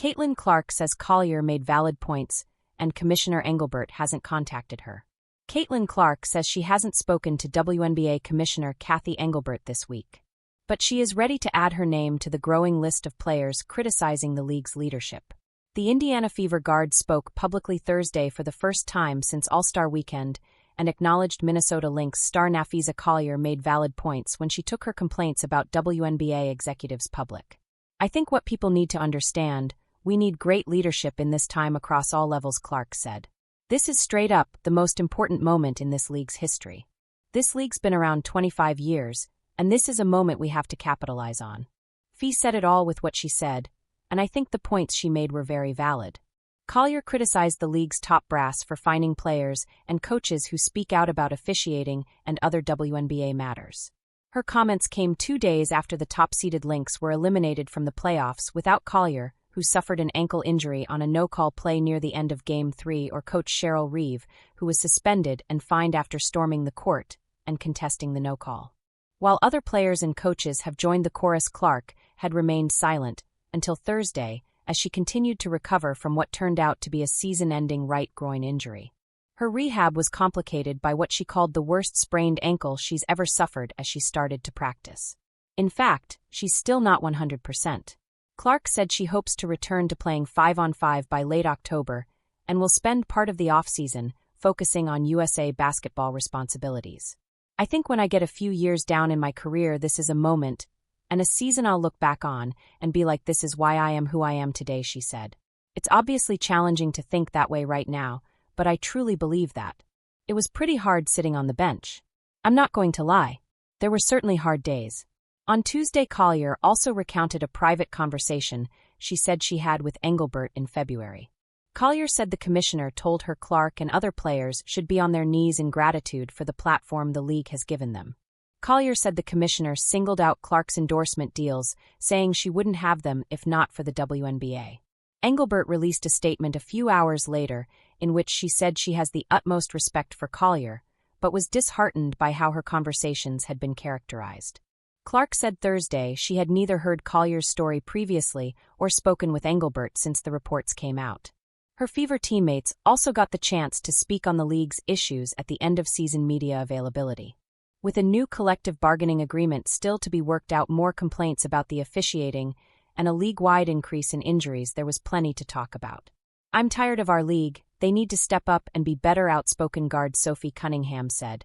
Caitlin Clark says Collier made valid points, and Commissioner Engelbert hasn't contacted her. Caitlin Clark says she hasn't spoken to WNBA Commissioner Cathy Engelbert this week. But she is ready to add her name to the growing list of players criticizing the league's leadership. The Indiana Fever guard spoke publicly Thursday for the first time since All-Star Weekend and acknowledged Minnesota Lynx star Napheesa Collier made valid points when she took her complaints about WNBA executives public. "I think what people need to understand, we need great leadership in this time across all levels," Clark said. "This is straight up the most important moment in this league's history. This league's been around 25 years, and this is a moment we have to capitalize on." Fee said it all with what she said, and I think the points she made were very valid. Collier criticized the league's top brass for fining players and coaches who speak out about officiating and other WNBA matters. Her comments came 2 days after the top-seeded Lynx were eliminated from the playoffs without Collier, who suffered an ankle injury on a no-call play near the end of Game 3, or coach Cheryl Reeve, who was suspended and fined after storming the court and contesting the no-call. While other players and coaches have joined the chorus, Clark had remained silent until Thursday as she continued to recover from what turned out to be a season-ending right groin injury. Her rehab was complicated by what she called the worst sprained ankle she's ever suffered as she started to practice. In fact, she's still not 100%. Clark said she hopes to return to playing 5-on-5 by late October and will spend part of the offseason focusing on USA basketball responsibilities. "I think when I get a few years down in my career, this is a moment and a season I'll look back on and be like, this is why I am who I am today," she said. "It's obviously challenging to think that way right now, but I truly believe that. It was pretty hard sitting on the bench. I'm not going to lie. There were certainly hard days." On Tuesday, Collier also recounted a private conversation she said she had with Engelbert in February. Collier said the commissioner told her Clark and other players should be on their knees in gratitude for the platform the league has given them. Collier said the commissioner singled out Clark's endorsement deals, saying she wouldn't have them if not for the WNBA. Engelbert released a statement a few hours later in which she said she has the utmost respect for Collier, but was disheartened by how her conversations had been characterized. Clark said Thursday she had neither heard Collier's story previously or spoken with Engelbert since the reports came out. Her Fever teammates also got the chance to speak on the league's issues at the end-of-season media availability. With a new collective bargaining agreement still to be worked out, more complaints about the officiating, and a league-wide increase in injuries, there was plenty to talk about. "I'm tired of our league. They need to step up and be better," outspoken guard Sophie Cunningham said,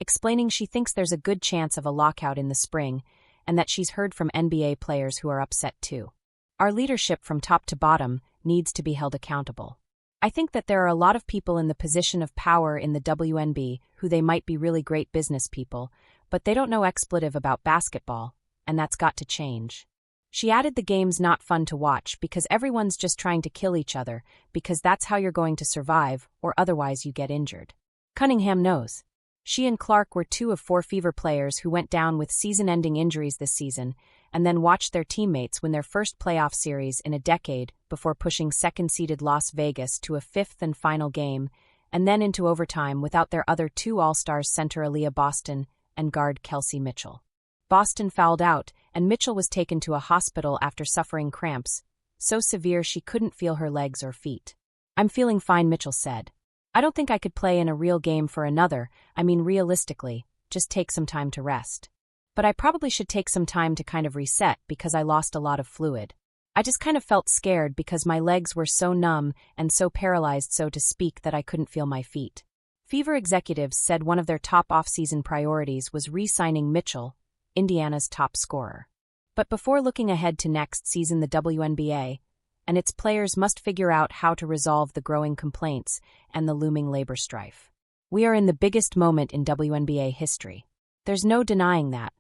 explaining she thinks there's a good chance of a lockout in the spring and that she's heard from NBA players who are upset too. "Our leadership from top to bottom needs to be held accountable. I think that there are a lot of people in the position of power in the WNBA who they might be really great business people, but they don't know expletive about basketball, and that's got to change." She added the game's not fun to watch because everyone's just trying to kill each other because that's how you're going to survive or otherwise you get injured. Cunningham knows. She and Clark were 2 of 4 Fever players who went down with season-ending injuries this season and then watched their teammates win their first playoff series in a decade before pushing second-seeded Las Vegas to a 5th and final game and then into overtime without their other 2 All-Stars, center Aaliyah Boston and guard Kelsey Mitchell. Boston fouled out, and Mitchell was taken to a hospital after suffering cramps, so severe she couldn't feel her legs or feet. "I'm feeling fine," Mitchell said. "I don't think I could play in a real game for another, I mean realistically, just take some time to rest. But I probably should take some time to kind of reset because I lost a lot of fluid. I just kind of felt scared because my legs were so numb and so paralyzed, so to speak, that I couldn't feel my feet." Fever executives said one of their top off-season priorities was re-signing Mitchell, Indiana's top scorer. But before looking ahead to next season, the WNBA and its players must figure out how to resolve the growing complaints and the looming labor strife. "We are in the biggest moment in WNBA history. There's no denying that.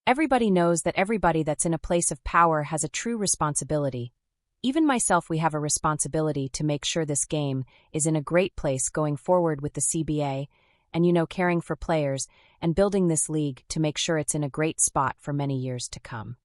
Everybody knows that everybody that's in a place of power has a true responsibility. Even myself, we have a responsibility to make sure this game is in a great place going forward with the CBA and, caring for players and building this league to make sure it's in a great spot for many years to come."